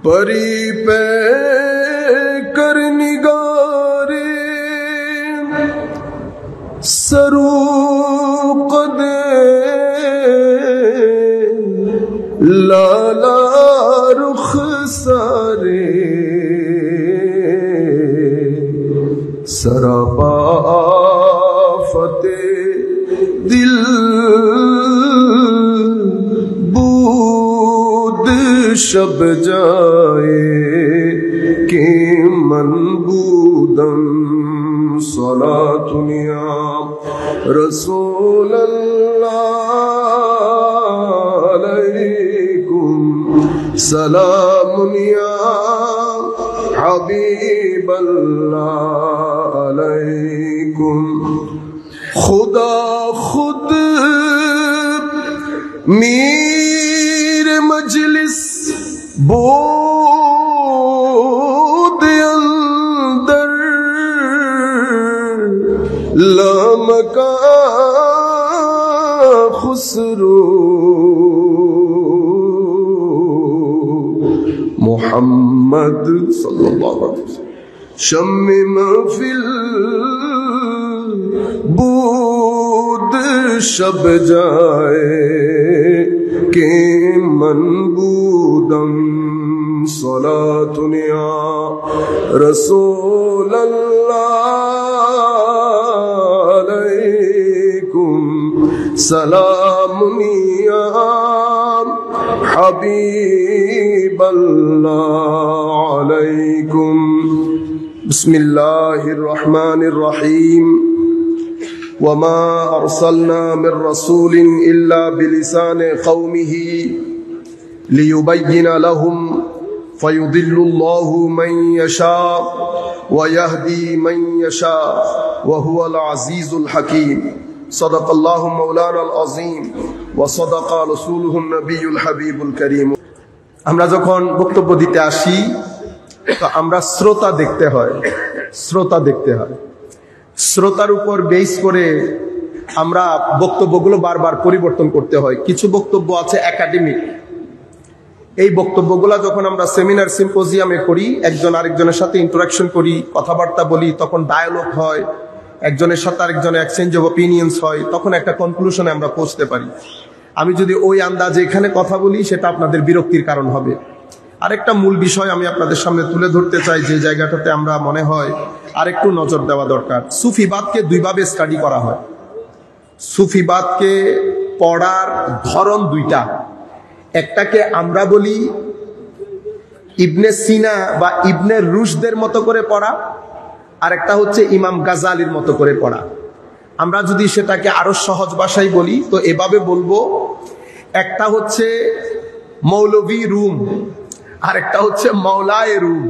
परी पे कर निगारे सरू कदे लाला रुख सारे सरापा फते दिल बूद शब जाए के मनबूदम सलातुनिया रसूल अल्लाह अलैकुम सलामुनिया हबीब अल्लाह अलैकुम खुदा खुद मीर मजलिस बोद अंदर लामका खुसरू मोहम्मद सल्लल्लाहु अलैहि वसल्लम शम्मे महफिल बूद शब जाए के मनबूदम सलातुनिया रसूल अल्लाह अलैकुम सलामुनिया हबीब अल्लाह अलैकुम बिस्मिल्लाहिर रहमानिर रहीम वमा अरसलना मिर रसूलिन इल्ला बिलिसानि कौमिही लियुबय्यिन लहुम फयुदिल्लुल्लाहु मन यशा व यहदी मन यशा व हुवल अज़ीज़ुल हकीम सदक़ल्लाहु मौलानाल अज़ीम व सदक़ रसूलुहुन नबियुल हबीबुल करीम। আমরা যখন বক্তব্য দিতে আসি তো আমরা শ্রোতা দেখতে হয়, শ্রোতার উপর বেস করে আমরা বক্তব্যগুলো বারবার পরিবর্তন করতে হয়। কিছু বক্তব্য আছে একাডেমিক, এই বক্তব্যগুলো যখন আমরা সেমিনার সিম্পোজিয়ামে করি, একজন আরেকজনের সাথে ইন্টারাকশন করি, কথাবার্তা বলি, তখন ডায়ালগ হয়, একজনের সাথে আরেকজনের এক্সচেঞ্জ অফ অপিনিয়ন্স হয়, তখন একটা কনক্লুশনে আমরা পৌঁছতে পারি। আমি যদি ওই আন্দাজে এখানে কথা বলি সেটা আপনাদের বিরক্তির কারণ হবে। আরেকটা মূল বিষয় আমি আপনাদের সামনে তুলে ধরতে চাই, যে জায়গাটাতে আমরা মনে হয় আরেকটু নজর দেওয়া দরকার। সুফিবাদকে দুইভাবে স্টাডি করা হয়। সুফিবাদকে পড়ার ধরন দুইটা। একটাকে আমরা বলি ইবনে সিনা বা ইবনে রুশদের মতো করে পড়া, আর একটা হচ্ছে ইমাম গাজালির মতো করে পড়া। আমরা যদি সেটাকে আরো সহজ ভাষায় বলি তো এভাবে বলবো, একটা হচ্ছে মৌলভী রুম, আর একটা হচ্ছে মাওলায়ে রুম।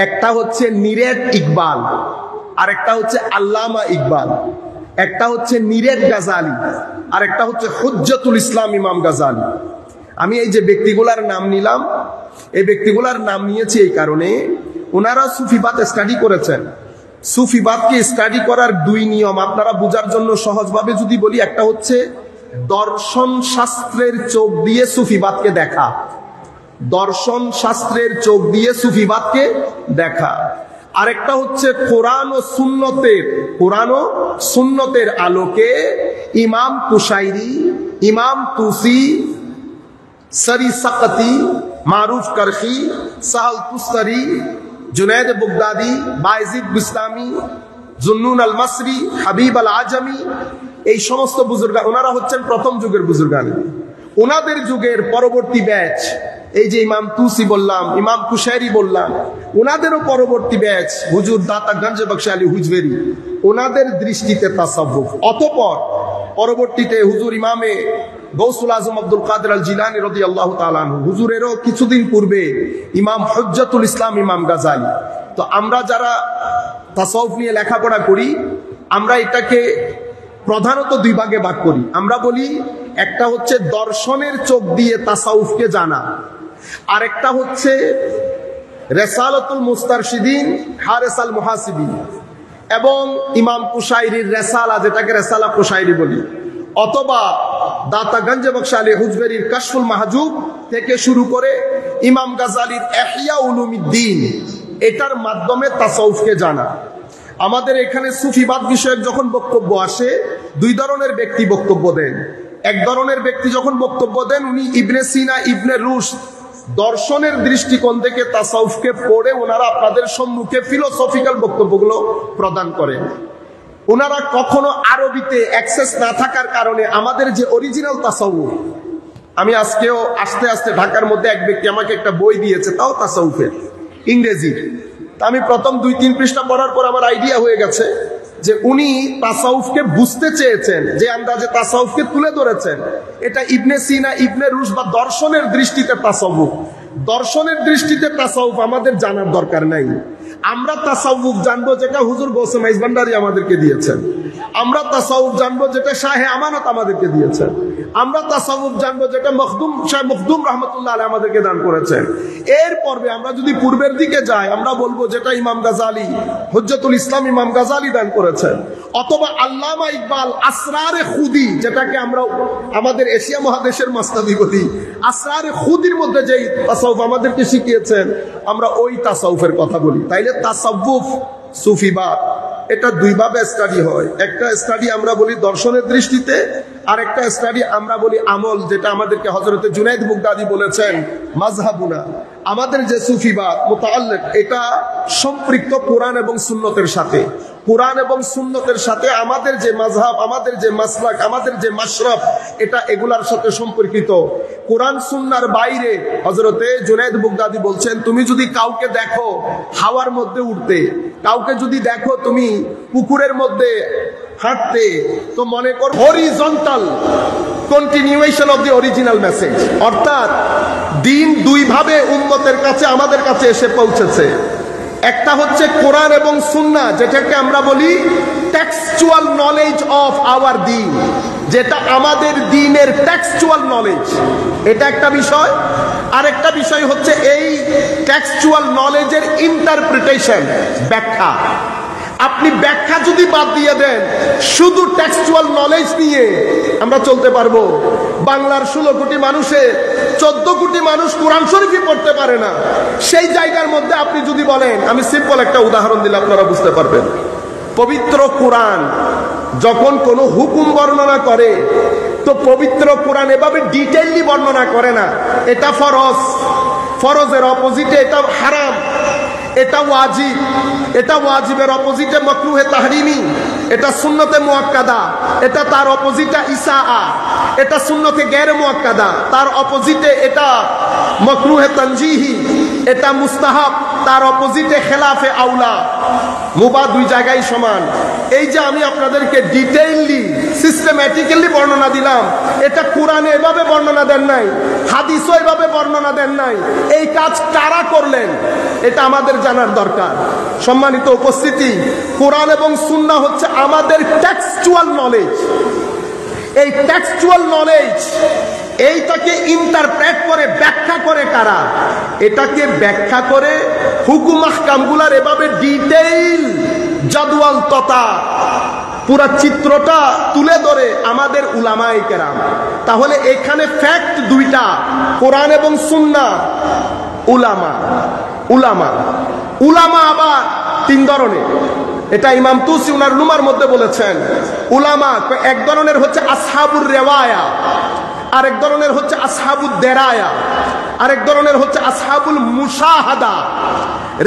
একটা হচ্ছে নিরেট ইকবাল, আর একটা হচ্ছে আল্লামা ইকবাল। একটা হচ্ছে নিরেট গাজালি, আর একটা হচ্ছে হুজ্জাতুল ইসলাম ইমাম গাজালি। আমি এই যে ব্যক্তিগুলার নাম নিলাম, এই ব্যক্তিগুলার নাম নিয়েছি এই কারণে ওনারা সুফিবাদ স্টাডি করেছেন। সুফিবাদকে স্টাডি করার দুই নিয়ম আপনারা বোঝার জন্য সহজভাবে যদি বলি, একটা হচ্ছে দর্শন শাস্ত্রের চোখ দিয়ে সুফিবাদকে দেখা, দর্শন শাস্ত্রের চোখ দিয়ে সুফিবাদকে দেখা। আরেকটা হচ্ছে কোরআন ও সুন্নতের আলোকে ইমাম কুশাইরি, ইমাম তুসি, সরি সাকতি, মারুফ করখি, সাহল তুস্তরি, जुनैद बुगदादी, बायजीद बिस्तामी, जुन्नुन আল মাসরি, হাবিব আল আজমি, এই সমস্ত বুজুর্গ ওনারা হচ্ছেন প্রথম যুগের বুজুর্গান। ওনাদের যুগের পরবর্তী ব্যাচ, এই যে ইমাম তুসি বললাম, ইমাম কুশাইরি বললাম, ওনাদেরও পরবর্তী ব্যাচ হুজুর দাতা গঞ্জ বখশ আলী হুজবেরি, ওনাদের দৃষ্টিতে তাসাউফ। অতঃপর পরবর্তীতে হুজুর ইমামে গৌসুল আজম আব্দুল কাদের আল জিলানী রাদিয়াল্লাহু তাআলা আনহু, হুজুরেরও কিছুদিন পূর্বে ইমাম হুজ্জাতুল ইসলাম ইমাম গাজালি। তো আমরা যারা তাসাউফ নিয়ে লেখাপড়া করি, আমরা এটাকে প্রধানত দুই ভাগে ভাগ করি। আমরা বলি একটা হচ্ছে দর্শনের চোখ দিয়ে তাসাউফকে জানা, আর একটা হচ্ছে রেসালাতুল মুস্তারশিদিন হারেস আল মুহাসিবিন এবং ইমাম কুশাইরির রেসালা, যেটাকে রেসালা কুশাইরি বলি, অথবা দাতা গঞ্জ বখশ আলী হুজবেরির কাশফুল মাহজুব থেকে শুরু করে ইমাম গাজালির ইহয়া উলুমিদ্দিন, এটার মাধ্যমে তাসাউফকে জানা। আমাদের এখানে সুফিবাদ বিষয়ক যখন বক্তব্য আসে, দুই ধরনের ব্যক্তি বক্তব্য দেন। এক ধরনের ব্যক্তি যখন বক্তব্য দেন, উনি ইবনে সিনা, ইবনে রুশদ দর্শনের দৃষ্টিকোণ থেকে তাসাউফকে পড়ে ওনারা আপনাদের সম্মুখে ফিলোসফিক্যাল বক্তব্যগুলো প্রদান করেন। ওনারা কখনো আরবিতে অ্যাক্সেস না থাকার কারণে আমাদের যে অরিজিনাল তাসাউফ, আমি আজকেও আস্তে আস্তে ঢাকার মধ্যে এক ব্যক্তি আমাকে একটা বই দিয়েছে, তাও তাসাউফের, ইংরেজি। আমি প্রথম 2-3 পৃষ্ঠা পড়ার পর আমার আইডিয়া হয়ে গেছে যে উনি তাসাউফকে বুঝতে চেয়েছেন, যে আন্দাজে তাসাউফকে তুলে ধরেছেন এটা ইবনে সিনা, ইবনে রুশদ বা দর্শনের দৃষ্টিতে তাসাউফ। দর্শনের দৃষ্টিতে তাসাউফ আমাদের জানার দরকার নাই। আমরা তাসাউফ জানবো যেটা হুজুর গৌসে মাইজভান্ডারী আমাদেরকে দিয়েছেন। আমরা তাসাউফ জানবো যেটা শাহে আমানত আমাদেরকে দিয়েছেন। আমরা তাসাউফ জানবো যেটা শাহ মখদুম রহমতুল্লাহ আলাইহি আমাদেরকে দান করেছেন। এর পর্বে আমরা যদি পূর্বের দিকে যাই, আমরা বলবো যেটা ইমাম গাজালি, হুজ্জতুল ইসলাম ইমাম গাজালি দান করেছেন, অথবা আল্লামা ইকবাল আসরারে খুদি, যেটাকে আমরা আমাদের এশিয়া মহাদেশের মাসনাবি বলি, আসরারে খুদির মধ্যে যেই তাসাউফ আমাদেরকে শিখিয়েছেন, আমরা ওই তাসাউফের কথা বলি। তাইলে তাসাউফ, সুফিবাদ, এটা দুই ভাবে স্টাডি হয়। একটা স্টাডি আমরা বলি দর্শনের দৃষ্টিতে, আর একটা স্টাডি আমরা বলি আমল, যেটা আমাদেরকে হযরতে জুনাইদ বুগদাদি বলেছেন মাযহাবুনা। আমাদের যে সুফিবাদ মুতাআল্লিক, এটা সম্পৃক্ত কোরআন এবং সুন্নতের সাথে। কোরআন এবং সুন্নতের সাথে আমাদের যে মাযহাব, আমাদের যে মাসলাক, আমাদের যে মাশরাব, এটা এগুলার সাথে সম্পর্কিত। কোরআন সুন্নাহর বাইরে হযরতে জুনাইদ বুগদাদি বলছেন, তুমি যদি কাউকে দেখো হাওয়ার মধ্যে উঠতে, কাউকে যদি দেখো তুমি পুকুরের মধ্যে হাঁটতে, তো মনে কর horizontal continuation of the original message. অর্থাৎ দিন দুই ভাবে উম্মতের কাছে, আমাদের কাছে এসে পৌঁছেছে। একটা হচ্ছে কোরআন এবং সুন্নাহ, যেটাকে আমরা বলি টেক্সচুয়াল নলেজ অফ আওয়ার দিন, যেটা আমাদের দ্বীনের টেক্সচুয়াল নলেজ, এটা একটা বিষয়। আরেকটা বিষয় হচ্ছে এই টেক্সচুয়াল নলেজের ইন্টারপ্রিটেশন, ব্যাখ্যা। আপনি ব্যাখ্যা যদি বাদ দিয়ে দেন, শুধু টেক্সচুয়াল নলেজ নিয়ে আমরা চলতে পারবো। বাংলার 16 কোটি মানুষের 14 কোটি মানুষ কোরআন শরীফই পড়তে পারে না। সেই জায়গার মধ্যে আপনি যদি বলেন, আমি সিম্পল একটা উদাহরণ দিলে আপনারা বুঝতে পারবেন। পবিত্র কোরআন যখন কোনো হুকুম বর্ণনা করে, তো পবিত্র কোরআন এভাবে ডিটেইলি বর্ণনা করে না। এটা ফরজ, ফরজের অপোজিটে এটা হারাম, এটা ওয়াজিব, এটা ওয়াজিবের অপোজিটে মাকরুহে তাহরিমি, এটা সুন্নতে মুআক্কাদা, এটা তার অপোজিটে ইসাআ, এটা সুন্নতে গায়রে মুআক্কাদা, তার অপোজিটে এটা মাকরুহে তানজিহি, এটা মুস্তাহাব, তার অপোজিটে খেলাফে আউলা। মুবাহ দুই জায়গায় সমান। এই যে আমি আপনাদেরকে ডিটেইলি সিস্টেম্যাটিক্যালি বর্ণনা দিলাম, এটা কোরআনে এভাবে বর্ণনা দেন নাই, হাদিসও এভাবে বর্ণনা দেন নাই। এই কাজ কারা করলেন, এটা আমাদের জানার দরকার। সম্মানিত উপস্থিতি, কোরআন এবং সুন্নাহ হচ্ছে আমাদের টেক্সচুয়াল নলেজ। এই টেক্সচুয়াল নলেজ, এইটাকে ইন্টারপ্রেট করে, ব্যাখ্যা করে কারা? এটাকে ব্যাখ্যা করে হুকুম আহকামগুলার এভাবে ডিটেইল জাদওয়াল তথা পুরা চিত্রটা তুলে ধরে আমাদের উলামায়ে কেরাম। তাহলে এখানে ফ্যাক্ট দুইটা, কোরআন এবং সুন্নাহ। উলামা, উলামা, উলামা আবার 3 ধরনের। এটা ইমাম তুসি উনার লুমার মধ্যে বলেছেন। উলামা এক ধরনের হচ্ছে আসহাবুর রিওয়ায়া, আরেক ধরনের হচ্ছে আসহাবুদ দেরায়া, আরেক ধরনের হচ্ছে আসহাবুল মুশাহাদা।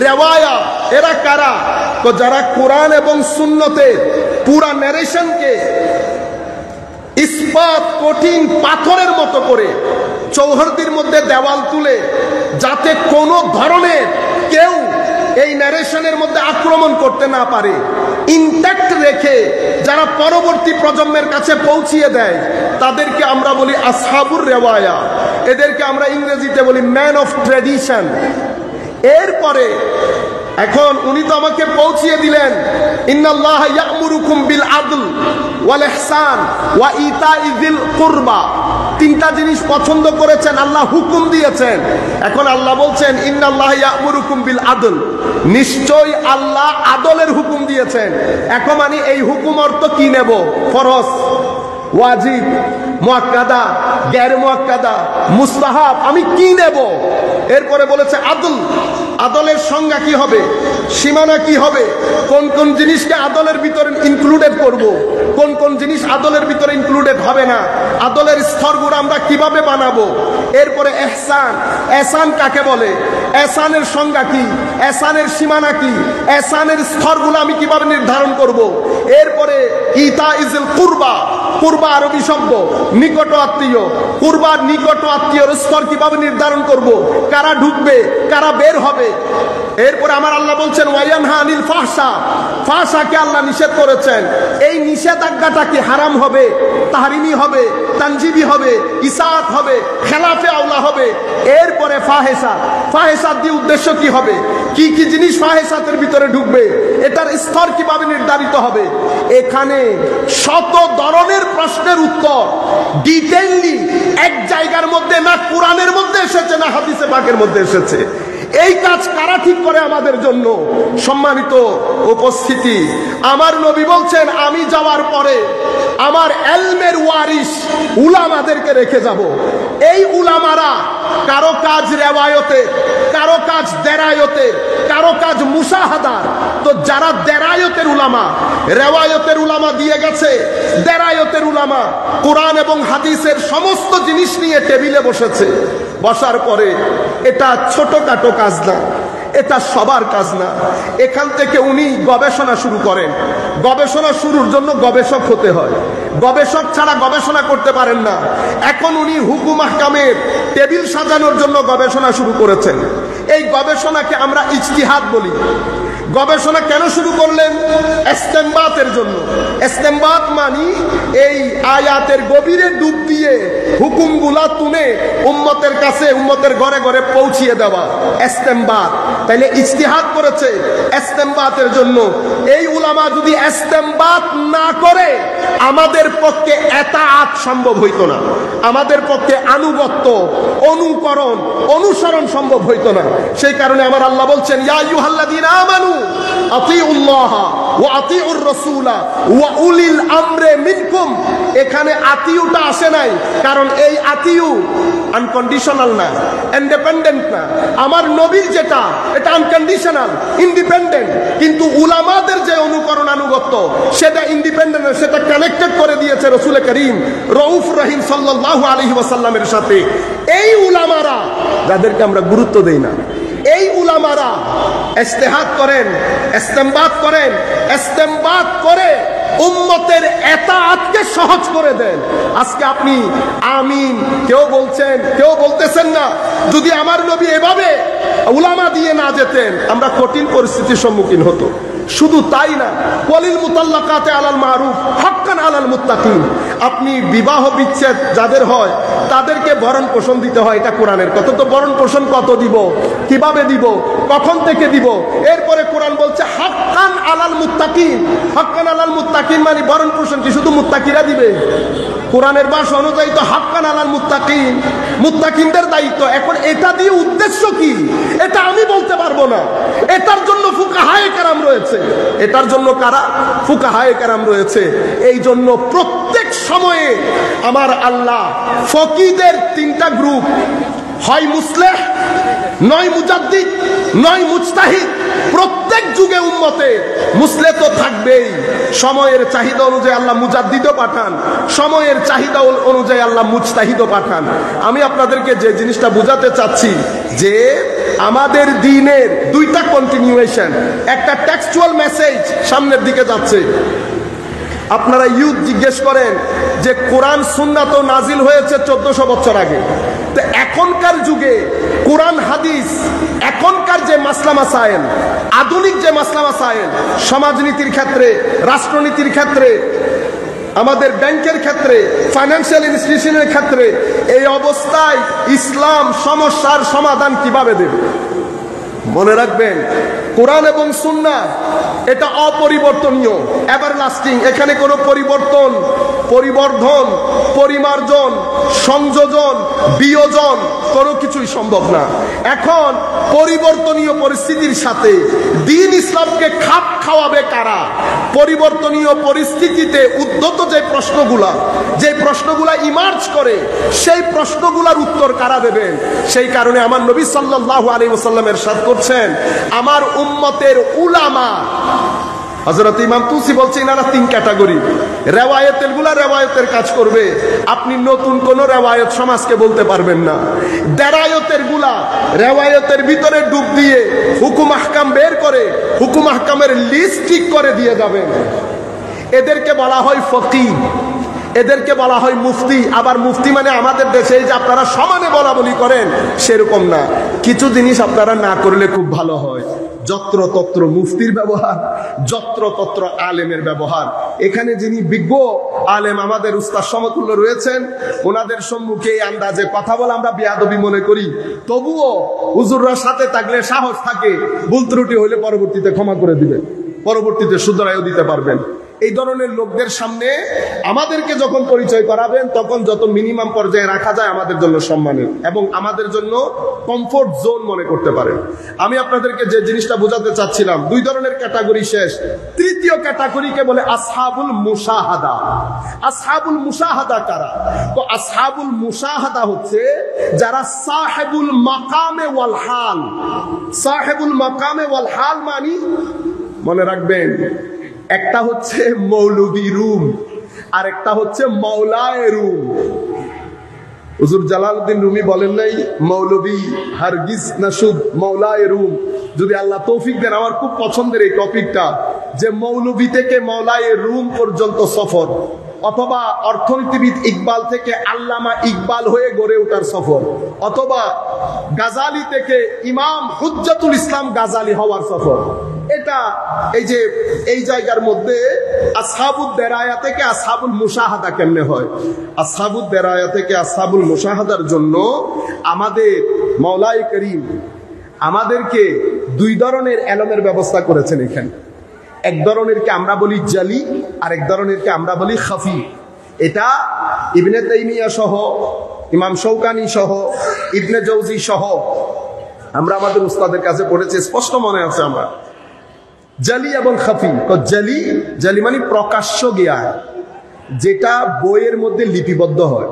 রিওয়ায়া এরা কারা? তো যারা কোরআন এবং সুন্নতে পুরা ন্যারেশনকে ইস্পাত কঠিন পাথরের মতো করে চৌহদ্দির মধ্যে দেওয়াল তুলে, যাতে কোনো ধরনের কেউ এই ন্যারেশনের মধ্যে আক্রমণ করতে না পারে, ইনট্যাক্ট রেখে যারা পরবর্তী প্রজন্মের কাছে পৌঁছিয়ে দেয়, তাদেরকে আমরা বলি আসহাবুর রিওয়ায়া। এদেরকে আমরা ইংরেজিতে বলি ম্যান অফ ট্র্যাডিশন। এরপরে এখন উনি তো আমাকে পৌঁছিয়ে দিলেন, ইন্নাল্লাহা ইয়া'মুরুকুম বিল আদল ওয়াল ইহসান ওয়া ইতা'i যিল কুরবা। 3টা জিনিস পছন্দ করেছেন, আল্লাহ হুকুম দিয়েছেন। এখন আল্লাহ বলছেন ইন্নাল্লাহা ইয়া'মুরুকুম বিল আদল, নিশ্চয়ই আল্লাহ আদলের হুকুম দিয়েছেন। এখন মানে এই হুকুম অর্থ কি নেব? ফরজ, ওয়াজিব, মুআক্কাদা, গায়র মুআক্কাদা, মুস্তাহাব, আমি কি নেব? এরপরে বলেছে আদল, আদলের সংজ্ঞা কি হবে, সীমানা কি হবে, কোন কোন জিনিসকে আদলের ভিতরে ইনক্লুডেড করব, কোন কোন জিনিস আদলের ভিতরে ইনক্লুডেড হবে না, আদলের স্তরগুলো আমরা কিভাবে বানাবো। এরপরে ইহসান, ইহসান কাকে বলে, ইহসানের সংজ্ঞা কি, ইহসানের সীমানা কি, ইহসানের স্তরগুলো আমি কিভাবে নির্ধারণ করব। এরপরে ইতা ইজুল কুরবা, কুরবা আরবি শব্দ, নিকট আত্মীয়, কুরবার নিকট আত্মীয়র স্তর কিভাবে নির্ধারণ করব, কারা ঢুকবে কারা বের হবে। এরপরে আমার আল্লাহ বলছেন ওয়ায়ানহা আনিল ফাহশা, ফাহশাকে আল্লাহ নিষেধ করেছেন। এই নিষেধাজ্ঞাটা কি হারাম হবে, তাহরিমি হবে, তানজিবি হবে, ইসাআত হবে, খেলাফে আওলা হবে। এরপরে ফাহেসা, ফাহেসাত দিয়ে উদ্দেশ্য কি হবে, কি কি জিনিস ফাহেসাতের ভিতরে ঢুকবে, এটার স্তর কিভাবে নির্ধারিত হবে। এখানে শত ধরনের প্রশ্নের উত্তর ডিটেইললি এক জায়গার মধ্যে, না কোরআনের মধ্যে এসেছে না হাদিসে পাকের মধ্যে এসেছে। এই কাজ কারা ঠিক করে আমাদের জন্য? সম্মানিত উপস্থিতি, আমার নবী বলছেন আমি যাওয়ার পরে আমার ইলমের ওয়ারিস উলামাদেরকে রেখে যাব। এই উলামারা কারো কাজ রেওয়ায়তে, কারো কাজ দেরায়তে, কারো কাজ মুশাহাদার। তো যারা দেরায়তের উলামা, রেওয়ায়তের উলামা দিয়ে গেছে, দেরায়তের উলামা কোরআন এবং হাদিসের সমস্ত জিনিস নিয়ে টেবিলে বসেছে। বসার পরে এটা ছোটখাটো কাজ না, এটা সবার কাজ না। এখান থেকে উনি গবেষণা শুরু করেন। গবেষণা শুরুর জন্য গবেষক হতে হয়, গবেষক ছাড়া গবেষণা করতে পারেন না। এখন উনি হুকুম আহকামের টেবিল সাজানোর জন্য গবেষণা শুরু করেছেন। এই গবেষণাকে আমরা ইজতিহাদ বলি। গবেষণা কেন শুরু করলেন? ইস্তেমবাতের জন্য। ইস্তেমবাত মানে এই আয়াতের গভীরে ডুব দিয়ে হুকুমগুলা তুলে উম্মতের কাছে, উম্মতের ঘরে ঘরে পৌঁছিয়ে দেওয়া, ইস্তেমবাত। তাইলে ইজতিহাদ করেছে ইস্তেমবাতের জন্য। এই উলামা যদি ইস্তেমবাত না করে আমাদের পক্ষে এতাআত সম্ভব হইতো না, আমাদের পক্ষে আনুগত্য, অনুকরণ, অনুসরণ সম্ভব হইতো না। সেই কারণে আমার আল্লাহ বলছেন ইয়া আইয়ুহাল্লাযীনা আমানু আতিউল্লাহ ওয়া আতিউর রাসূলা ওয়া উলিল আমরে মিনকুম। এখানে আতিউটা আসে নাই, কারণ এই আতিউ আনকন্ডিশনাল না, ইন্ডিপেন্ডেন্ট না। আমার নবীর যেটা, এটা আনকন্ডিশনাল, ইন্ডিপেন্ডেন্ট। কিন্তু উলামাদের যে অনুকরণ, আনুগত্য, সেটা ইন্ডিপেন্ডেন্ট, সেটা কানেক্টেড করে দিয়েছে রাসূল করিম রউফ রহিম সাল্লাল্লাহু আলাইহি ওয়াসাল্লামের সাথে। এই উলামারা যাদেরকে আমরা গুরুত্ব দেই না, এই উলামারা ইজতিহাদ করেন, ইস্তেমবাত করেন, ইস্তেমবাত করে উম্মতের এতাআতকে সহজ করে দেন। আজকে আপনি আমিন কেউ বলছেন, কেউ বলতেছেন না। যদি আমার নবী এভাবে উলামা দিয়ে না যেতেন, আমরা কঠিন পরিস্থিতির সম্মুখীন হতো। শুধু তাই না, ওয়ালিল মুতাল্লাকাতে আলাল মারুফ হাক্কান আলাল মুত্তাকিন। আপনি বিবাহ বিচ্ছেদ যাদের হয় তাদেরকে ভরণ পোষণ দিতে হয়, এটা কোরআনের কথা। তো ভরণ পোষণ কত দিব, কিভাবে দিব, কখন থেকে দিব? এরপরে কোরআন বলছে হাক্কান আলাল মুত্তাকিন। হাক্কান আলাল মুত্তাকিন মানে ভরণ পোষণ কি শুধু মুত্তাকিরা দিবে? কোরআনের ভাষা অনুযায়ী তো হাক্কান আলাল মুত্তাকিন, মুত্তাকিনদের দায়িত্ব। এখন এটা দিয়ে উদ্দেশ্য কি, এটা আমি বলতে পারবো না। এটার জন্য ফুকাহায়ে কেরাম রয়েছে, এটার জন্য কারা? ফুকাহায়ে কেরাম রয়েছে। এই জন্য প্রত্যেক সময়ে আমার আল্লাহ ফকিদের তিনটা গ্রুপ, হয় মুসলেহ, নয় মুজাদ্দিদ, নয় মুজতাহিদ। প্রত্যেক যুগে উম্মতে মুসলেহ তো থাকবেই। সময়ের চাহিদা অনুযায়ী আল্লাহ মুজাদ্দিদও পাঠান, সময়ের চাহিদা অনুযায়ী আল্লাহ মুজতাহিদও পাঠান। আমি আপনাদেরকে যে জিনিসটা বোঝাতে চাচ্ছি যে আমাদের দ্বীনের দুইটা কন্টিনিউয়েশন, একটা টেক্সচুয়াল মেসেজ সামনের দিকে যাচ্ছে। আপনারা ইউথ জিজ্ঞেস করেন যে কোরআন সুন্নাত নাজিল হয়েছে 1400 বছর আগে। তো এখনকার যুগে কোরআন হাদিস, এখনকার যে মাসলা মাসায়েল, আধুনিক যে মাসলা মাসায়েল, সমাজনীতির ক্ষেত্রে, রাষ্ট্রনীতির ক্ষেত্রে, আমাদের ব্যাংকের ক্ষেত্রে, ফাইন্যান্সিয়াল ইনস্টিটিউশনের ক্ষেত্রে, এই অবস্থায় ইসলাম সমস্যার সমাধান কিভাবে দেবে? মনে রাখবেন কোরআন এবং সুন্নাহ এটা অপরিবর্তনীয়, এভারলাস্টিং। এখানে কোনো পরিবর্তন, পরিবর্ধন, পরিমার্জন, সংযোজন, বিয়োজন কোনো কিছুই সম্ভব না। এখন পরিবর্তনীয় পরিস্থিতির সাথে দ্বীন ইসলামকে খাপ খাওয়াবে কারা? পরিবর্তনীয় পরিস্থিতিতে উদ্যত যে প্রশ্নগুলা ইমার্জ করে, সেই প্রশ্নগুলার উত্তর কারা দেবেন? সেই কারণে আমার নবী সাল্লাল্লাহু আলাইহি ওয়াসাল্লাম ইরশাদ করছেন, আমার উম্মতের উলামা, হযরত ইমাম তুসি বলছেন এনারা 3 ক্যাটাগরি। রেওয়ায়েতের গুলা রেওয়ায়েতের কাজ করবে, আপনি নতুন কোন রেওয়ায়েত সমাজকে বলতে পারবেন না। দেরায়তের গুলা রেওয়ায়েতের ভিতরে ডুব দিয়ে হুকুম আহকাম বের করে হুকুম আহকামের লিস্ট ঠিক করে দিয়ে যাবেন। এদেরকে বলা হয় ফকিহ, এদেরকে বলা হয় মুফতি। আবার মুফতি মানে আমাদের দেশে যে আপনারা সমানে বলা বলি করেন সেরকম না, কিছু জিনিস আপনারা না করলে খুব ভালো হয়। যত্র তত্র মুফতির ব্যবহার, যত্র তত্র আলেমের ব্যবহার। এখানে যিনি বিজ্ঞ আলেম আমাদের উস্তাদ সমতুল্য রয়েছেন, ওনাদের সম্মুখে এই আন্দাজে কথা বলা আমরা বেয়াদবি মনে করি, তবুও হুজুররা সাথে থাকলে সাহস থাকে, ভুল ত্রুটি হইলে পরবর্তীতে ক্ষমা করে দিবেন, পরবর্তীতে শুধরাইও দিতে পারবেন। এই ধরনের লোকদের সামনে আমাদেরকে যখন পরিচয় করাবেন, তখন যত মিনিমাম পর্যায়ে রাখা যায় আমাদের জন্য সম্মানের এবং আমাদের জন্য কমফোর্ট জোন মনে করতে পারেন। আমি আপনাদেরকে যে জিনিসটা বোঝাতে চাচ্ছিলাম, 2 ধরনের ক্যাটাগরি শেষ। তৃতীয় ক্যাটাগরিকে বলে আসহাবুল মুশাহাদা। আসহাবুল মুশাহাদা কারা? তো আসহাবুল মুশাহাদা হচ্ছে যারা সাহেবুল মাকামে ওয়াল হাল। সাহেবুল মাকামে ওয়াল হাল মানি মনে রাখবেন, একটা হচ্ছে মৌলভী রুম আর একটা হচ্ছে মাওলায়ে রুম। হুজুর জালালউদ্দিন রুমি বলেন নাই, মৌলভী হারগিজ নাশুদ মাওলায়ে রুম। যদি আল্লাহ তৌফিক দেন, আমার খুব পছন্দের এই টপিকটা, যে মৌলভী থেকে মাওলায়ে রুম পর্যন্ত সফর, অথবা অর্থনীতিবিদ ইকবাল থেকে আল্লামা ইকবাল হয়ে গড়ে ওঠার সফর, অথবা গাজালি থেকে ইমাম হুজ্জাতুল ইসলাম গাজালি হওয়ার সফর। এটা এই জায়গার মধ্যে আসহাবুদ দেরায়া থেকে আসহাবুল মুশাহাদা কেমনে হয়? আসহাবুদ দেরায়া থেকে আসহাবুল মুশাহাদার জন্য আমাদের মাওলাই করিম আমাদেরকে 2 ধরনের এলমের ব্যবস্থা করেছেন এখানে। এক ধরনেরকে আমরা বলি জালি, আর এক ধরনেরকে আমরা বলি খাফি। এটা ইবনে তাইমিয়া সহ, ইমাম শৌকানি সহ, ইবনে জৌজি সহ আমরা আমাদের উস্তাদের কাছে পড়েছি, স্পষ্ট মনে আছে আমার। জালি এবং খাফি। জালি মানে প্রকাশ্য জ্ঞান, যেটা বইয়ের মধ্যে লিপিবদ্ধ হয়।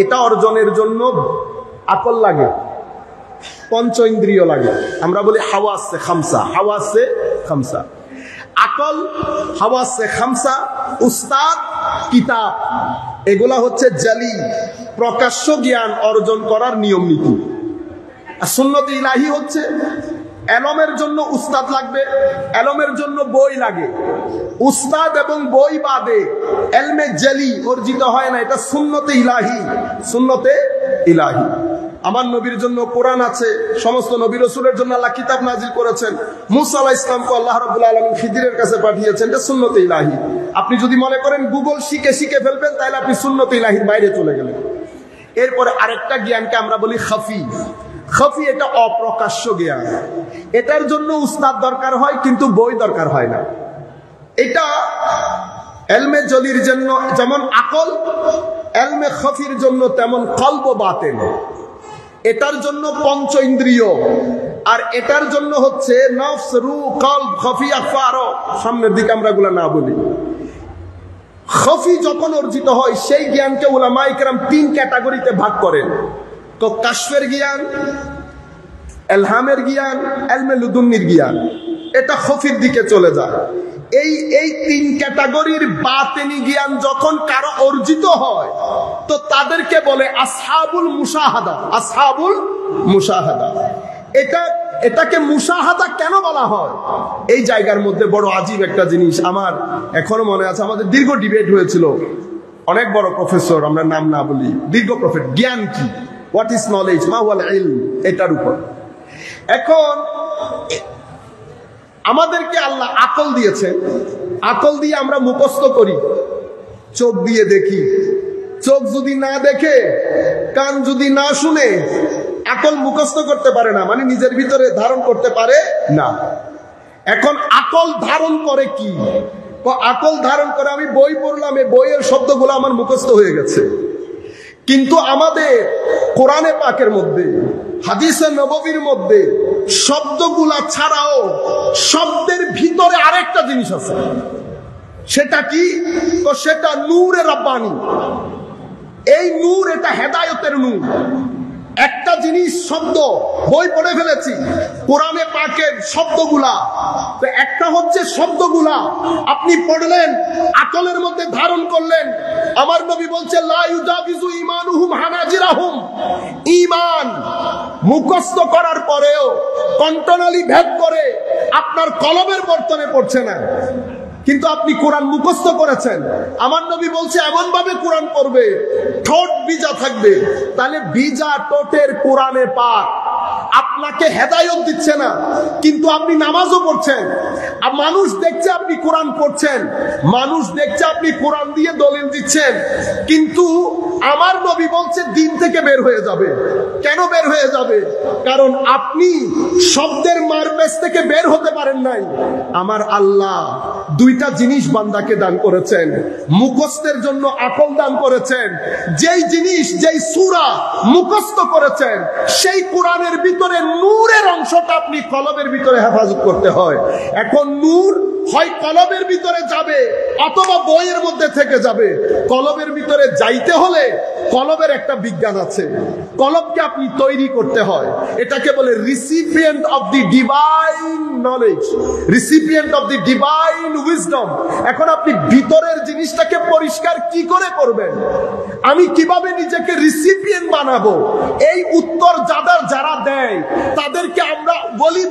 এটা অর্জনের জন্য আকল লাগে, পঞ্চ ইন্দ্রিয় লাগে। আমরা বলি হাওয়াসে খামসা। আকল, হাওয়াসে খামসা, উস্তাদ, কিতাব, এগুলা হচ্ছে জালি, প্রকাশ্য জ্ঞান অর্জন করার নিয়ম নীতি। আর সুন্নতে ইলাহি হচ্ছে এলমের জন্য উস্তাদ লাগবে, এলমের জন্য বই লাগে। উস্তাদ এবং বই বাদে এলমে জালি অর্জিত হয় না, এটা সুন্নতে ইলাহি। আমার নবীর জন্য কোরআন আছে, সমস্ত নবী রাসূলের জন্য আল্লাহ কিতাব নাজিল করেছেন। মুসা আলাইহিস সালামকে আল্লাহ রাব্বুল আলামিন খিদিরের কাছে পাঠিয়েছেন, এটা সুন্নতে ইলাহি। আপনি যদি মনে করেন গুগল শিখে ফেলবেন, তাহলে আপনি সুন্নতে ইলাহির বাইরে চলে গেলেন। এরপরে আরেকটা জ্ঞানকে আমরা বলি খাফি। এটা অপ্রকাশ্য জ্ঞান, এটার জন্য উস্তাদ দরকার হয় কিন্তু বই দরকার হয় না। এটা এলমে জলির জন্য যেমন আকল, এলমে খাফির জন্য তেমন কলব বাতেন। এটার জন্য পঞ্চ ইন্দ্রিয়, আর এটার জন্য হচ্ছে নফস, রূহ, কলব, খাফি, আখফা। আরো সামনের দিকে আমরা এগুলা না বলি। খাফি যখন অর্জিত হয়, সেই জ্ঞানকে উলামায়ে কেরাম 3 ক্যাটাগরিতে ভাগ করেন। তো কাশফের জ্ঞান, এলহামের জ্ঞান, এলমে লুদুন্নির জ্ঞান, এটা খাফির দিকে চলে যায়। এই 3 ক্যাটাগরির বাতেনি জ্ঞান যখন কারো অর্জিত হয়, তো তাদেরকে বলে আসহাবুল মুশাহাদা। এটাকে মুশাহাদা কেন বলা হয়? এই জায়গার মধ্যে বড় আজীব একটা জিনিস আমার এখনো মনে আছে। আমাদের দীর্ঘ ডিবেট হয়েছিল, অনেক বড় প্রফেসর, আমরা নাম না বলি, দীর্ঘ প্রফেসর, জ্ঞান কি, হোয়াট ইজ নলেজ, মা হুয়াল ইলম, এটার উপর। এখন আমাদেরকে আল্লাহ আকল দিয়েছে, আকল দিয়ে আমরা মুখস্থ করি, চোখ দিয়ে দেখি। চোখ যদি না দেখে, কান যদি না শুনে, আকল মুখস্থ করতে পারে না, মানে নিজের ভিতরে ধারণ করতে পারে না। এখন আকল ধারণ করে কি? আকল ধারণ করে আমি বই পড়লাম, এই বইয়ের শব্দগুলো আমার মুখস্থ হয়ে গেছে। কিন্তু আমাদের কোরআনে পাকের মধ্যে, হাদিসে নববীর মধ্যে শব্দগুলা ছাড়াও শব্দের ভিতরে আরেকটা জিনিস আছে। সেটা কি? তো সেটা নূরে রব্বানি। এই নূর, এটা হেদায়েতের নূর। একটা জিনিস শব্দ, বই পড়ে ফেলেছি কোরআনে পাকের শব্দগুলা, তো একটা হচ্ছে শব্দগুলা আপনি পড়লেন, আকলের মধ্যে ধারণ করলেন। আমার নবী বলছে লা ইউজাবিজু ঈমানুহুম হানাজিরাহুম, ঈমান মুখস্থ করার পরেও কণ্ঠনালী ভেদ করে আপনার কলবের বর্তনে পড়ছে না। কিন্তু আপনি কোরআন মুখস্থ করেছেন, আমার নবী বলছে এমন ভাবে কোরআন পড়বে ঠোঁট ভিজা থাকবে। তাহলে ভিজা ঠোঁটের কোরআনে পাক আপনাকে হেদায়েত দিচ্ছে না, কিন্তু আপনি নামাজও পড়ছেন, আর মানুষ দেখছে আপনি কোরআন পড়ছেন, মানুষ দেখছে আপনি কোরআন দিয়ে দলিল দিচ্ছেন, কিন্তু আমার নবী বলছে দিন থেকে বের হয়ে যাবে। কেন বের হয়ে যাবে? কারণ আপনি শব্দের মারপেচ থেকে বের হতে পারেন নাই। আমার আল্লাহ দুইটা জিনিস বান্দাকে দান করেছেন, মুখস্থের জন্য আকল দান করেছেন। যেই জিনিস, যেই সূরা মুখস্থ করেছেন, সেই কোরআনের ভিতরে নূরের অংশটা আপনি কলবের ভিতরে হেফাজত করতে হয়। এখন নূর হয় কলবের ভিতরে যাবে অথবা বইয়ের মধ্যে থেকে যাবে। কলবের ভিতরে যাইতে হলে কলবের একটা বিজ্ঞান আছে, কলবকে আপনি তৈরি করতে হয়। এটাকে বলে recipient of the divine knowledge, recipient of the divine wisdom. এখন আপনি ভিতরের জিনিসটাকে পরিষ্কার কি করে করবেন? আমি কিভাবে নিজেকে রিসিপিয়েন্ট বানাবো? এই উত্তর যারা দেয় তাদেরকে আমরা বলি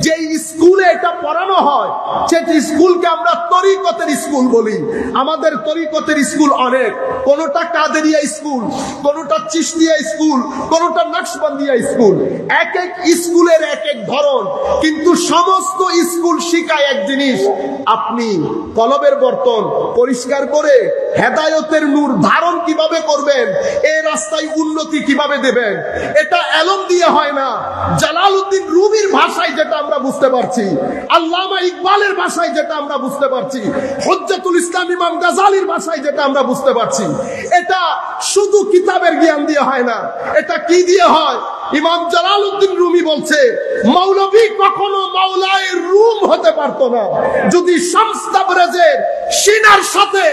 যে স্কুলে এটা পড়ানো হয় সেটি স্কুলকে আমরা তরিকতের স্কুল বলি। আমাদের তরিকতের স্কুল অনেক, কোনটা কাদেরিয়া স্কুল, কোনটা চিশতিয়া স্কুল, কোনটা নকশবন্দিয়া স্কুল। এক এক স্কুলের এক এক ধরন, কিন্তু সমস্ত স্কুল শিখায় এক জিনিস, আপনি কলবের বর্তন পরিষ্কার করে হেদায়েতের নূর ধারণ কিভাবে করবেন, এই রাস্তায় উন্নতি কিভাবে দেবেন। এটা এলম দিয়ে হয় না। জালালউদ্দিন রুমির ভাষায় যেটা আমরা বুঝতে পারছি, আল্লামা ইকবালের ভাষায় যেটা আমরা বুঝতে পারছি, হুজ্জাতুল ইসলাম ইমাম গাজালির ভাষায় যেটা আমরা বুঝতে পারছি, এটা শুধু কিতাবের জ্ঞান দিয়ে হয় না। এটা কি দিয়ে হয়? ইমাম জালালউদ্দিন রুমি বলছে মৌলভী কখনো মাওলায়ে রুম হতে পারতো না যদি শামস তাবরেজের সিনার সাথে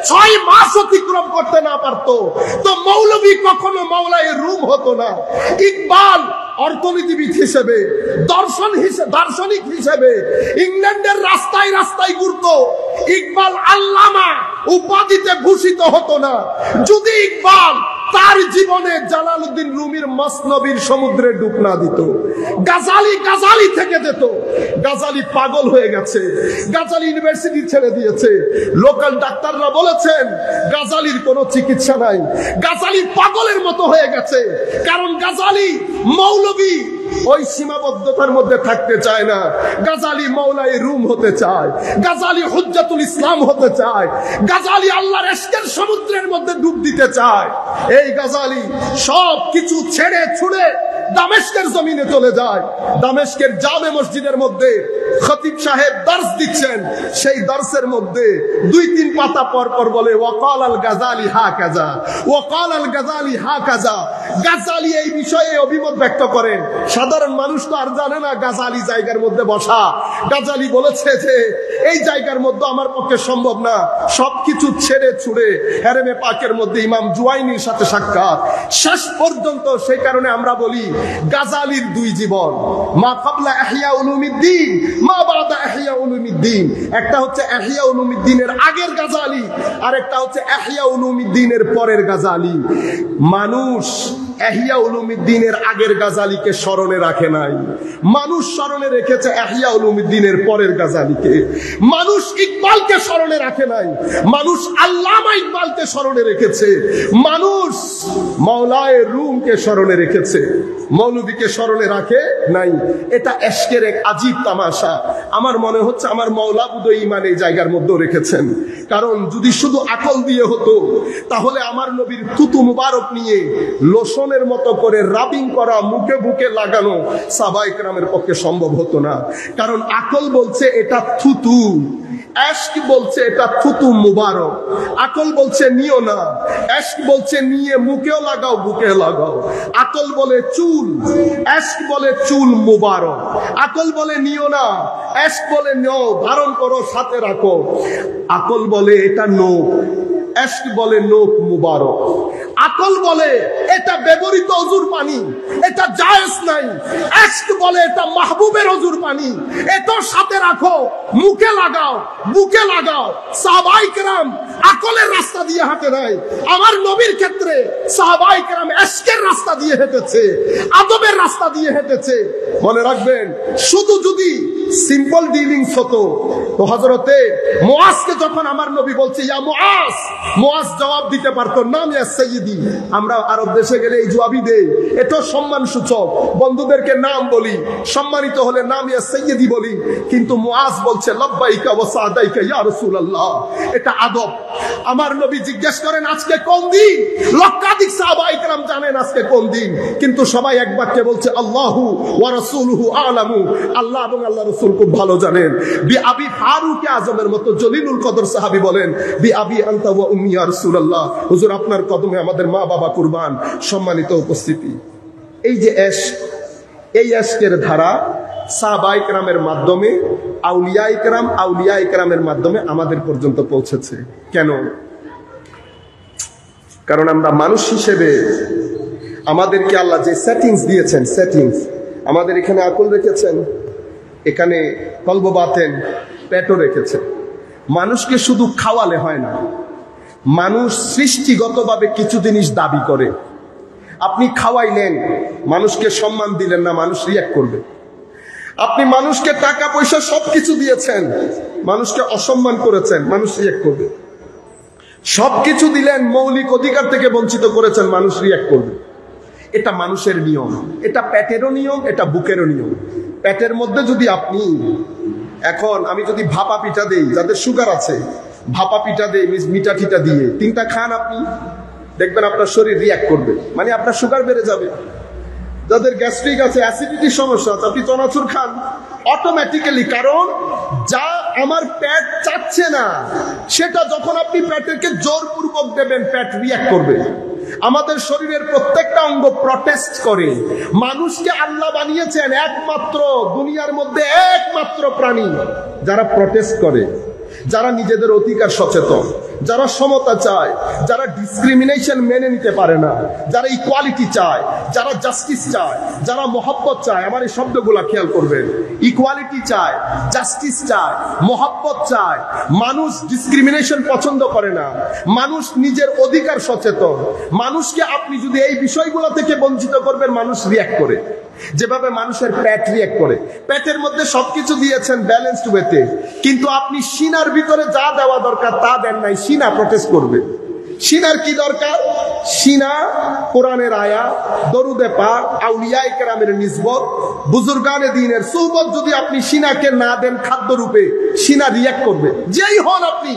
6 মাস অতিক্রম করতে না পারতো, তো মৌলভী কখনো মাওলায়ে রুম হতো না। ইকবাল অর্থনীতিবিদ হিসেবে, দার্শনিক হিসেবে ইংল্যান্ডের রাস্তায় রাস্তায় ঘুরতো। ইকবাল আল্লামা উপাধিতে ভূষিত হতো না যদি ইকবাল তার জীবনে জালালউদ্দিন রুমির মসনবির সমুদ্রে ডুব না দিত। গাজালি থেকে যেত। গাজালি পাগল হয়ে গেছে, গাজালি ইউনিভার্সিটি ছেড়ে দিয়েছে। লোকাল ডাক্তাররা বলেছেন গাজালির কোনো চিকিৎসা নাই, গাজালি পাগলের মতো হয়ে গেছে। কারণ গাজালি মৌলভী ওই সীমাবদ্ধতার মধ্যে থাকতে চায় না। গাজালি মাওলায়ে রুম হতে চায়, গাজালি হুজ্জাতুল ইসলাম হতে চায়, গাজালি আল্লাহর ইশকের সমুদ্রের মধ্যে ডুব দিতে চায়। এই গাজালি সব কিছু ছেড়ে ছুড়ে দামেস্কের জমিনে চলে যায়। দামেস্কের জামে মসজিদের মধ্যে খতিব সাহেব দার্স দিচ্ছেন, সেই দার্সের মধ্যে 2-3 পাতা পর পর বলে ওয়াকাল আল গাজালি হাকাজা, ওয়াকাল আল গাজালি হাকাজা। গাজালি এই বিষয়ে অভিমত ব্যক্ত করেন। সাধারণ মানুষ তো আর জানে না গাজালি জায়গার মধ্যে বসা। গাজালি বলেছে যে এই জায়গার মধ্যে আমার পক্ষে সম্ভব না। সবকিছু ছেড়ে ছুড়ে হেরেমে পাকের মধ্যে ইমাম জুয়াইনির সাথে সাক্ষাৎ শেষ পর্যন্ত। সেই কারণে আমরা বলি গাজালির 2 জীবন, মা ক্বাবলা ইহয়া উলুমিদ্দিন, মা বাদা ইহয়া উলুমিদ্দিন। একটা হচ্ছে ইহয়া উলুমিদ্দিনের আগের গাজালি, আর একটা হচ্ছে ইহয়া উলুমিদ্দিনের পরের গাজালি। মানুষ ইহয়া উলুমিদ্দিনের আগের গাজালিকে স্মরণে রাখে নাই, মানুষ স্মরণে রেখেছে ইহয়া উলুমিদ্দিনের পরের গাজালিকে। মানুষ ইকবালকে স্মরণে রাখে নাই, মানুষ আল্লামা ইকবালকে স্মরণে রেখেছে। মানুষ মাওলায়ে রুমকে স্মরণে রেখেছে, মৌলভীকে স্মরণে রাখে নাই। এটা ইশকের এক আজীব তামাশা। আমার মনে হচ্ছে আমার মাওলা বুদই ইমান এই জায়গার মধ্যে রেখেছেন। কারণ যদি শুধু আকল দিয়ে হতো তাহলে আমার নবীর থুতু মুবারক নিয়ে লোশনের মতো করে রাবিং করা, মুখে বুকে লাগানো সাহাবায়ে কেরামের পক্ষে সম্ভব হতো না। কারণ আকল বলছে এটা থুতু, এশক বলছে এটা থুতু মুবারক, আকল বলছে নিও না। এশক বলছে নিয়ে মুখেও লাগাও, বুকে লাগাও। আকল বলে চুল, এশক বলে চুল মুবারক। আকল বলে নিও না, এশক বলে নিও, ধারণ করো, সাথে রাখো। আকল বলে এটা নোক, এশক বলে নোক মুবারক। আকল বলে এটা ব্যবহৃত অজুর পানি, এটা জায়েজ নাই। এশক বলে এটা মাহবুবের অজুর পানি, এটা সাথে রাখো, মুখে লাগাও, বুকে লাগাও। সাহাবায়ে কেরাম আকলের রাস্তা দিয়ে হাঁটে নাই, আমার নবীর ক্ষেত্রে সাহাবায়ে কেরাম এশকের রাস্তা দিয়ে হেঁটেছে, আদবের রাস্তা দিয়ে হেঁটেছে। মনে রাখবেন, শুধু যদি সিম্পল ডিলিংস হতো তো হযরতে মুআজকে যখন আমার নবী বলছে ইয়া মুআজ, মুআজ জবাব দিতে পারতো নাম ইয়া সাইয়্যিদি। আমরা আরব দেশে গেলে এই জবাবই দেই, এটা সম্মান সূচক, বন্ধুদেরকে নাম বলি, সম্মানিত হলে নাম ইয়া সাইয়্যিদি বলি। কিন্তু মুআজ বলছে লাব্বাইকা ওয়া সাদাইকা ইয়া রাসূলুল্লাহ, এটা আদব। আমার নবী জিজ্ঞেস করেন আজকে কোন দিন? লক্ষাধিক সাহাবায়ে কেরাম জানেন আজকে কোন দিন, কিন্তু সবাই এক বাক্যে বলছে আল্লাহু ওয়া রাসূলুহু আ'লামু, আল্লাহ এবং আল্লাহ রাসূল খুব ভালো জানেন। বি আবি ফারুক আজমের মতো জলিলুল কদর সাহাবী বলেন বি আবি আনতা ওয়া উম্মি ইয়া রাসূলুল্লাহ, হুজুর আপনার কদমে আমাদের মা বাবা কুরবান। সম্মানিত উপস্থিতি, এই যে এশক, এই এশকের ধারা সাহাবায়ে কেরামের মাধ্যমে, আউলিয়ায়ে কেরামের মাধ্যমে আমাদের পর্যন্ত পৌঁছেছে। কেন? কারণ আমরা মানুষ হিসেবে আমাদেরকে আল্লাহ যে সেটিংস দিয়েছেন, সেটিংস আমাদের এখানে আকল রেখেছেন, এখানে কলব বাতেন, পেটও রেখেছেন। মানুষকে শুধু খাওয়ালে হয় না, মানুষ সৃষ্টিগতভাবে কিছু জিনিস দাবি করে। আপনি খাওয়াইলেন, মানুষকে সম্মান দিলেন না, মানুষ রিঅ্যাক্ট করবে। আপনি মানুষকে টাকা পয়সা সবকিছু দিয়েছেন, মানুষকে অসম্মান করেছেন, মানুষ রিঅ্যাক্ট করবে। সবকিছু দিলেন, মৌলিক অধিকার থেকে বঞ্চিত করেছেন, মানুষ রিঅ্যাক্ট করবে। এটা মানুষের নিয়ম, এটা পেটেরও নিয়ম, এটা বুকেরও নিয়ম। পেটের মধ্যে যদি আপনি, এখন আমি যদি ভাপা পিঠা দেই, যাদের সুগার আছে, ভাপা পিঠা দেই মিঠা টিটা দিয়ে, 3টা খান আপনি, দেখবেন আপনার শরীর রিঅ্যাক্ট করবে, মানে আপনার সুগার বেড়ে যাবে। যাদের গ্যাস্ট্রিক আছে, অ্যাসিডিটির সমস্যা আছে, আপনি চনাচুর খান অটোমেটিক্যালি, কারণ যা আমার পেট চাচ্ছে না সেটা যখন আপনি পেটকে জোরপূর্বক দেবেন, পেট রিঅ্যাক্ট করবে। আমাদের শরীরের প্রত্যেকটা অঙ্গ প্রটেস্ট করে। মানুষকে আল্লাহ বানিয়েছেন একমাত্র, দুনিয়ার মধ্যে একমাত্র প্রাণী যারা প্রটেস্ট করে, যারা নিজেদের অধিকার সচেতন, যারা সমতা চায়, যারা ডিসক্রিমিনেশন মেনে নিতে পারে না, যারা ইকুয়ালিটি চায়, যারা জাস্টিস চায়, যারা মহব্বত চায়। আমার এই শব্দগুলা খেয়াল করবেন, ইকুয়ালিটি চায়, জাস্টিস চায়, মহব্বত চায়। মানুষ ডিসক্রিমিনেশন পছন্দ করে না, মানুষ নিজের অধিকার সচেতন। মানুষকে আপনি যদি এই বিষয়গুলো থেকে বঞ্চিত করবেন, মানুষ রিঅ্যাক্ট করে। যেভাবে মানুষের পেট রিঅ্যাক্ট করে, পেটের মধ্যে সবকিছু দিয়েছেন ব্যালেন্সড ওয়েতে, কিন্তু আপনি সিনার ভিতরে যা দেওয়া দরকার তা দেন নাই, সিনা প্রটেস্ট করবে। সিনার কি দরকার? সিনা কোরআনের আয়াত, দরুদে পাক, আউলিয়ায়ে কেরামের নিসবত, বুজুর্গানে দ্বীনের সুহবত যদি আপনি সিনাকে না দেন খাদ্য রূপে, সিনা রিঅ্যাক্ট করবে, যেই হন আপনি।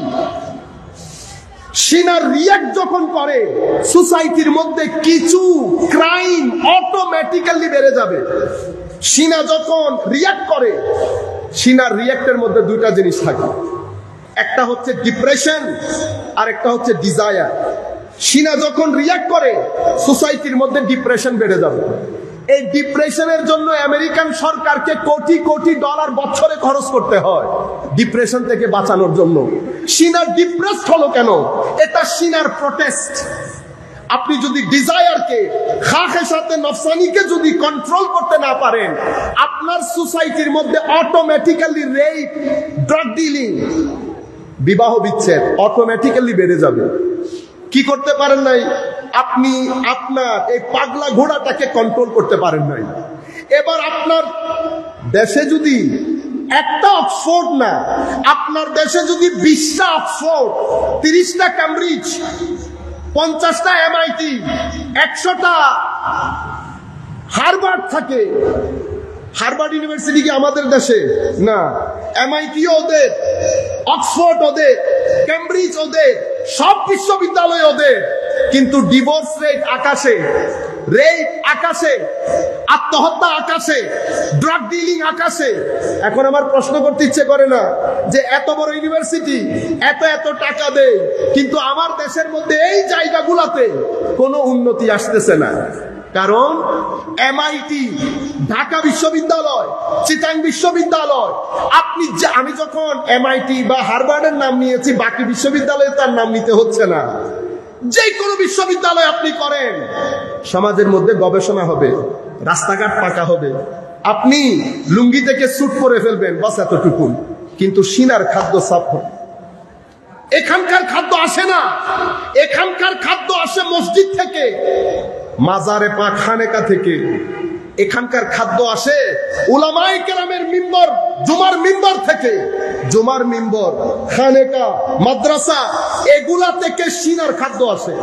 সিনার রিঅ্যাক্ট যখন করে, সোসাইটির মধ্যে কিছু ক্রাইম অটোমেটিক্যালি বেড়ে যাবে। সিনা যখন রিঅ্যাক্ট করে, সিনার রিঅ্যাক্টের মধ্যে 2টা জিনিস থাকে, একটা হচ্ছে ডিপ্রেশন আর একটা হচ্ছে ডিজায়ার। সিনা যখন রিঅ্যাক্ট করে, সোসাইটির মধ্যে ডিপ্রেশন বেড়ে যাবে। এই ডিপ্রেশনের জন্য আমেরিকান সরকারকে কোটি কোটি ডলার বছরে খরচ করতে হয় ডিপ্রেশন থেকে বাঁচানোর জন্য। সিনার ডিপ্রেসড হলো কেন? এটা সিনার প্রটেস্ট। আপনি যদি ডিজায়ারকে, খাখের সাথে নফসানিকে যদি কন্ট্রোল করতে না পারেন, আপনার সোসাইটির মধ্যে অটোমেটিক্যালি রেপ, ড্রাগ ডিলিং, বিবাহ বিচ্ছেদ অটোমেটিক্যালি বেড়ে যাবে। কি করতে পারেন নাই? আপনি আপনার এই পাগলা ঘোড়াটাকে কন্ট্রোল করতে পারেন নাই। এবার আপনার দেশে যদি একটা অক্সফোর্ড না, আপনার দেশে যদি 20টা অক্সফোর্ড, 30টা ক্যামব্রিজ, 50টা MIT, 100টা হার্ভার্ড থাকে। হার্ভার্ড ইউনিভার্সিটি কি আমাদের দেশে? না। MIT ওদের, অক্সফোর্ড ওদের, ক্যামব্রিজ ওদের, সব বিশ্ববিদ্যালয় ওদের, কিন্তু ডিভোর্স রেট আকাশে, রেপ আকাশে। আত্মহত্যা আকাশে, ড্রাগ ডিলিং আকাশে। এখন আমার প্রশ্ন করতে ইচ্ছে করে না যে এত বড় ইউনিভার্সিটি এত এত টাকা দেয়, কিন্তু আমার দেশের মধ্যে এই জায়গাগুলোতে কোনো উন্নতি আসতেছে না। কারণ এমআইটি, ঢাকা বিশ্ববিদ্যালয়, চিটাং বিশ্ববিদ্যালয়, আমি যখন এমআইটি বা হার্ভার্ডের নাম নিয়েছি, বাকি বিশ্ববিদ্যালয়ে তার নাম নিতে হচ্ছে না। যে কোনো বিশ্ববিদ্যালয় আপনি করেন, সমাজের মধ্যে গবেষণা হবে, রাস্তাঘাট পাকা হবে, আপনি লুঙ্গি থেকে স্যুট পরে ফেলবেন, বাস এতটুকু। কিন্তু সিনার খাদ্য সাফ হবে। এখানকার খাদ্য আসে না, এখানকার খাদ্য আসে মসজিদ থেকে, মাজারে পাক খানেকা থেকে। এখানকার খাদ্য আসে উলামায়ে কেরামের মিম্বর, জুমার মিম্বর থেকে। জুমার মিম্বর, খানেকা, মাদ্রাসা, এগুলা থেকে সিনার খাদ্য আসে।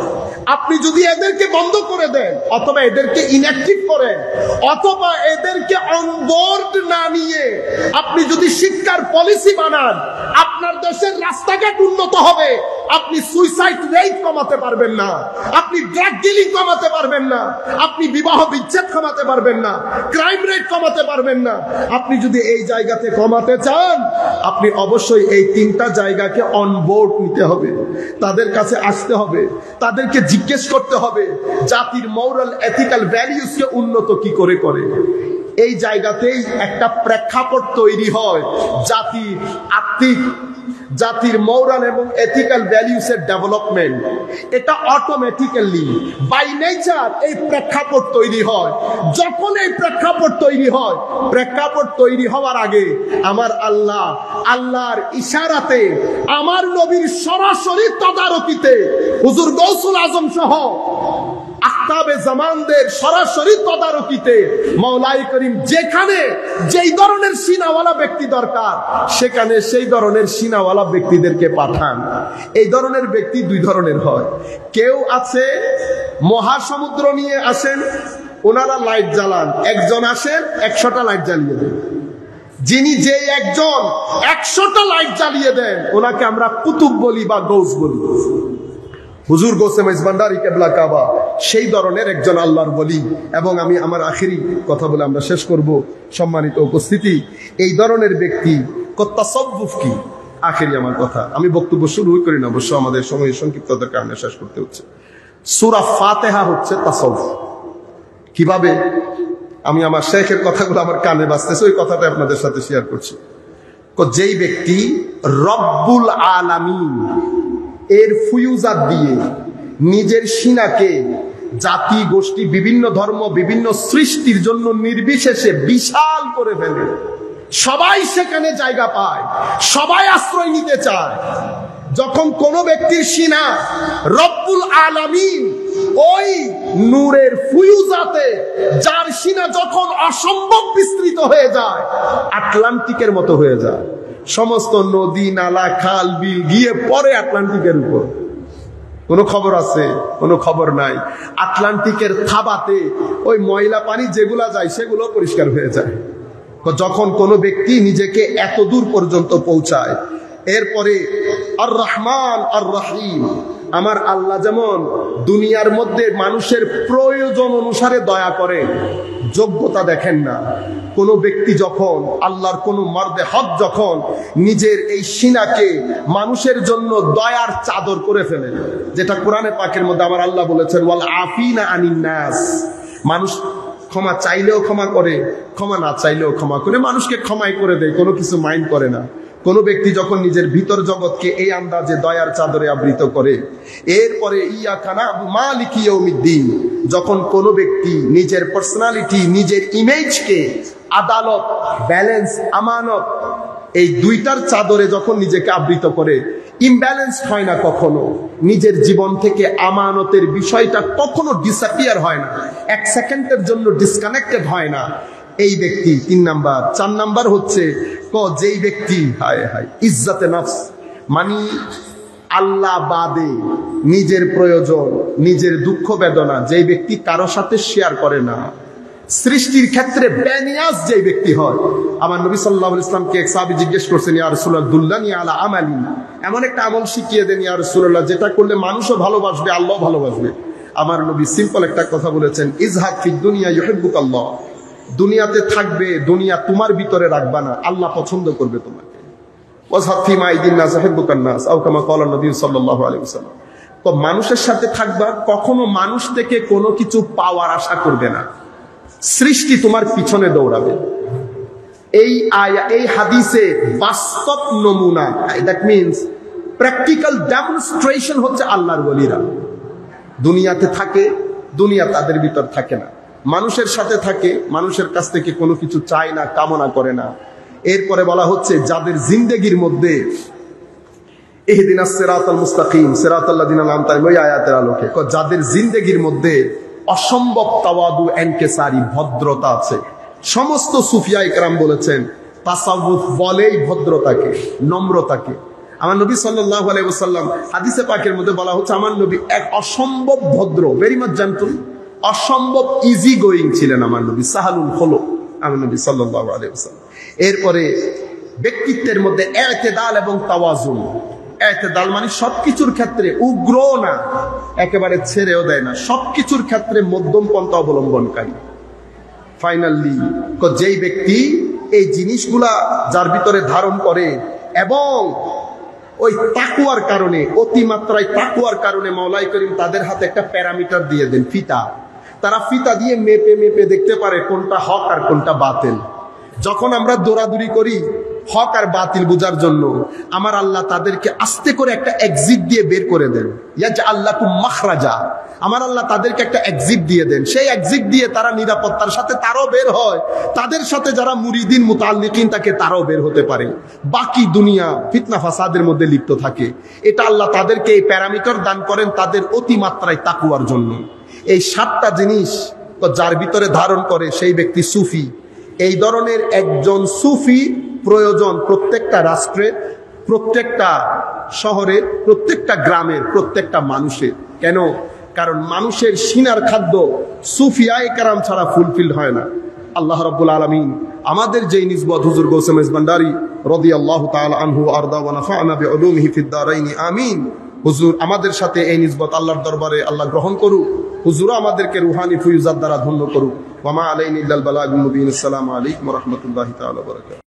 আপনি যদি এদেরকে বন্ধ করে দেন, অথবা এদেরকে ইনঅ্যাক্টিভ করেন, অথবা এদেরকে অনবোর্ড না নিয়ে আপনি যদি শিক্ষার পলিসি বানান, আপনার দেশের রাস্তাঘাট উন্নত হবে। আপনি সুইসাইড রেট কমাতে পারবেন না, আপনি ড্রাগ ডিলিং কমাতে পারবেন না, আপনি বিবাহ বিচ্ছেদ কমাতে পারবেন না, ক্রাইম রেট কমাতে পারবেন না। আপনি যদি এই জায়গাতে কমাতে চান, আপনি অবশ্যই এই তিনটা জায়গাকে অনবোর্ড নিতে হবে, তাদের কাছে আসতে হবে, তাদেরকে জিজ্ঞেস করতে হবে জাতির মোরাল এথিক্যাল ভ্যালিউসকে উন্নত কি করে করে। এই জায়গাতেই একটা প্রেক্ষাপট তৈরি হয় জাতির আত্মিক, জাতির মোরাল এবং এথিক্যাল ভ্যালিউসের ডেভেলপমেন্ট। এটা অটোমেটিক্যালি বাই নেচার এই প্রেক্ষাপট তৈরি হয়। যখন এই প্রেক্ষাপট তৈরি হয়, প্রেক্ষাপট তৈরি হওয়ার আগে আমার আল্লাহ, আল্লাহর ইশারাতে, আমার নবীর সরাসরি তদারকিতে, হুজুর গৌসুল আজম সহ আখতাবে জামানদের সরাসরি তদারকিতে মাওলাই করিম যেখানে যেই ধরনের সিনাওয়ালা ব্যক্তি দরকার, সেখানে সেই ধরনের সিনাওয়ালা ব্যক্তিদেরকে পাঠান। এই ধরনের ব্যক্তি দুই ধরনের হয়। কেউ আছে মহাসমুদ্র নিয়ে আসেন, ওনারা লাইট জ্বালান, একজন আসেন 100টা লাইট জ্বালিয়ে দেন। যিনি যে একজন 100টা লাইট জ্বালিয়ে দেন, ওনাকে আমরা কুতুব বলি বা গৌস বলি। হুজুর গৌসে মেজবান্ডারি কেবলা কাবা সেই ধরনের একজন আল্লাহর ওলি। এবং আমি আমার আখেরি কথা বলে আমরা শেষ করব। সম্মানিত উপস্থিতি, এই ধরনের ব্যক্তি তাসাউফ কি, আখেরি আমার কথা, আমি বক্তব্য শুরু করি না, অবশ্য আমাদের সময় সংক্ষিপ্ততার কারণে শেষ করতে হচ্ছে। সূরা ফাতিহা হচ্ছে তাসাউফ। কিভাবে? আমি আমার শেখের কথাগুলো আমার কানে বাজতেছে, ওই কথাটা আপনাদের সাথে শেয়ার করছি। যেই ব্যক্তি রব্বুল আলামিন এর ফুয়ুজাত দিয়ে নিজের সিনাকে জাতি গোষ্ঠী, বিভিন্ন ধর্ম, বিভিন্ন সৃষ্টির জন্য নির্বিশেষে বিশাল করে ফেলে, সবাই সেখানে জায়গা পায়, সবাই আশ্রয় নিতে চায়। যখন কোন ব্যক্তির সিনা রব্বুল আলামিন ওই নূরের ফুয়ুজাতে, যার সিনা যখন অসম্ভব বিস্তৃত হয়ে যায়, আটলান্টিকের মতো হয়ে যায়, সমস্ত নদী নালা খাল বিল গিয়ে পড়ে আটলান্টিকের উপর। কোনো খবর আছে? কোনো খবর নাই। আটলান্টিকের থাবাতে ওই ময়লা পানি যেগুলা যায় সেগুলো পরিষ্কার হয়ে যায় যখন কোনো ব্যক্তি নিজেকে এত দূর পর্যন্ত পৌঁছায়। এরপরে আর রহমান আর রহিম, আমার আল্লাহ যেমন দুনিয়ার মধ্যে মানুষের প্রয়োজন অনুসারে দয়া করেন, যোগ্যতা দেখেন না। কোন ব্যক্তি যখন, আল্লাহর কোন মর্দে হক যখন নিজের এই সিনাকে মানুষের জন্য দয়ার চাদর করে ফেলেন, যেটা কোরআনে পাকের মধ্যে আমার আল্লাহ বলেছেন ওয়াল আফিনা আনিন নাস, মানুষ ক্ষমা চাইলেও ক্ষমা করে, ক্ষমা না চাইলেও ক্ষমা করে, মানুষকে ক্ষমাই করে দেয়, কোনো কিছু মাইন্ড করে না। কোন ব্যক্তি যখন নিজের ভিতর জগৎকে এই আন্দাজে দয়ার চাদরে আবৃত করে, এরপরে ইয়াকা না'বুদু মালিকি ইয়াউমিদ্দিন, যখন কোন ব্যক্তি নিজের পার্সোনালিটি, নিজের ইমেজকে আদালত, ব্যালেন্স, আমানত, এই দুইটার চাদরে যখন নিজেকে আবৃত করে, ইমব্যালেন্স হয় না কখনো। নিজের জীবন থেকে আমানতের বিষয়টা কখনো ডিসঅ্যাপিয়ার হয় না, এক সেকেন্ডের জন্য ডিসকানেক্টেড হয় না। এই ব্যক্তি 3 নাম্বার। 4 নাম্বার হচ্ছে যেই ব্যক্তি হায় হায় ইজ্জতে নফস, মানে আল্লাহ বাদে নিজের প্রয়োজন, নিজের দুঃখ বেদনা যেই ব্যক্তি কারো সাথে শেয়ার করে না, সৃষ্টির ক্ষেত্রে বেনিয়াজ যেই ব্যক্তি হয়। আমার নবী সাল্লাল্লাহু আলাইহি ওয়াসাল্লামকে এক সাহাবী জিজ্ঞেস করছেন, ইয়া রাসূলুল্লাহ দুল্লানি আলা আমালি, এমন একটা আমল শিখিয়ে দেন ইয়া রাসূলুল্লাহ যেটা করলে মানুষও ভালোবাসবে, আল্লাহ ভালোবাসবে। আমার নবী সিম্পল একটা কথা বলেছেন, ইজহাদ ফিদ দুনিয়া ইউহিব্বুকাল্লাহ, দুনিয়াতে থাকবে, দুনিয়া তোমার ভিতরে রাখবা না, আল্লাহ পছন্দ করবে তোমাকে। তো মানুষের সাথে থাকবা, কখনো মানুষ থেকে কোনো কিছু পাওয়ার আশা করবে না, সৃষ্টি তোমার পিছনে দৌড়াবে। এই হাদিসে বাস্তব নমুনা, দ্যাট মিনস প্র্যাকটিক্যাল ডেমনস্ট্রেশন হচ্ছে আল্লাহর ওলিরা দুনিয়াতে থাকে, দুনিয়া তাদের ভিতর থাকে না, মানুষের সাথে থাকে, মানুষের কাছ থেকে কোনো কিছু চায় না, কামনা করে না। এরপরে বলা হচ্ছে যাদের জিন্দেগির মধ্যে ইহদিনাস সিরাতাল মুস্তাকিম সিরাতাল্লাযিনা আন'আমতা আলাইহিম, ওই আয়াতের আলোকে যাদের জিন্দেগির মধ্যে অসম্ভব তাওয়াদু এনকেসারি, ভদ্রতা আছে। সমস্ত সুফিয়া ইকরাম বলেছেন তাসাউফ বলেই ভদ্রতাকে, নম্রতাকে। আমার নবী সাল্লাল্লাহু আলাইহি ওয়াসাল্লাম হাদিসে পাকের মধ্যে বলা হচ্ছে আমার নবী এক অসম্ভব ভদ্র, ভেরি মাচ জেন্টল, অসম্ভব ইজি গোয়িং ছিলেন আমার নবী, সাহালুল খুলুক আমার নবী সাল্লাল্লাহু আলাইহি ওয়াসাল্লাম। এরপরে ব্যক্তিত্বের মধ্যে ইতিদাল এবং তাওয়াজুন। ইতিদাল মানে সবকিছুর ক্ষেত্রে উগ্র না, একেবারে ছেড়েও দেয় না, সবকিছুর ক্ষেত্রে মধ্যম পন্থা অবলম্বনকারী। ফাইনালি যেই ব্যক্তি এই জিনিসগুলা যার ভিতরে ধারণ করে এবং ওই তাকওয়ার কারণে, অতিমাত্রায় তাকওয়ার কারণে মাওলাই করিম তাদের হাতে একটা প্যারামিটার দিয়ে দেন, ফিতা। তারা ফিতা দিয়ে মেপে মেপে দেখতে পারে কোনটা হক আর কোনটা বাতিল। যখন আমরা দৌড়াদৌড়ি করি হক আর বাতিল বোঝার জন্য, আমার আল্লাহ তাদেরকে আস্তে করে একটা এক্সিট দিয়ে বের করে দেন, ইয়াজআল্লাকুম মাখরাজা। আমার আল্লাহ তাদেরকে একটা এক্সিট দিয়ে দেন, সেই এক্সিট দিয়ে তারা নিরাপত্তার সাথে তারাও বের হয়, তাদের সাথে যারা মুরিদিন মুতাআল্লিকিন থাকে তারাও বের হতে পারে। বাকি দুনিয়া ফিতনা ফাসাদের মধ্যে লিপ্ত থাকে। এটা আল্লাহ তাদেরকে এই প্যারামিটার দান করেন তাদের অতিমাত্রায় তাকওয়ার জন্য। এই 7টা জিনিস যার ভিতরে ধারণ করে সেই ব্যক্তি সুফি। এই ধরনের একজন সুফি প্রয়োজন প্রত্যেকটা রাষ্ট্রে, প্রত্যেকটা শহরে, প্রত্যেকটা গ্রামের, প্রত্যেকটা মানুষের। কেন? কারণ মানুষের সিনার খাদ্য সুফিয়ায়ে কেরাম ছাড়া ফুলফিল হয় না। আল্লাহ রাব্বুল আলামিন আমাদের যেই নিসবত হুজুর গৌসে মেজবান্ডারি রাদিয়াল্লাহু তাআলা আনহু আরদা ওয়া নাফা'না বিউলুমিহি ফিদ দারাইন আমিন। হুজুর আমাদের সাথে এই নিসবত আল্লাহর দরবারে আল্লাহ গ্রহণ করুক। হুজুর আমাদেরকে রুহানি ফুয়ুজাত দ্বারা ধন্য করুক। ওয়া মা আলাইনা ইল্লাল বালাগুল মুবিন। আসসালামু আলাইকুম ওয়া রাহমাতুল্লাহি তাআলা ওয়া বারাকাতুহু।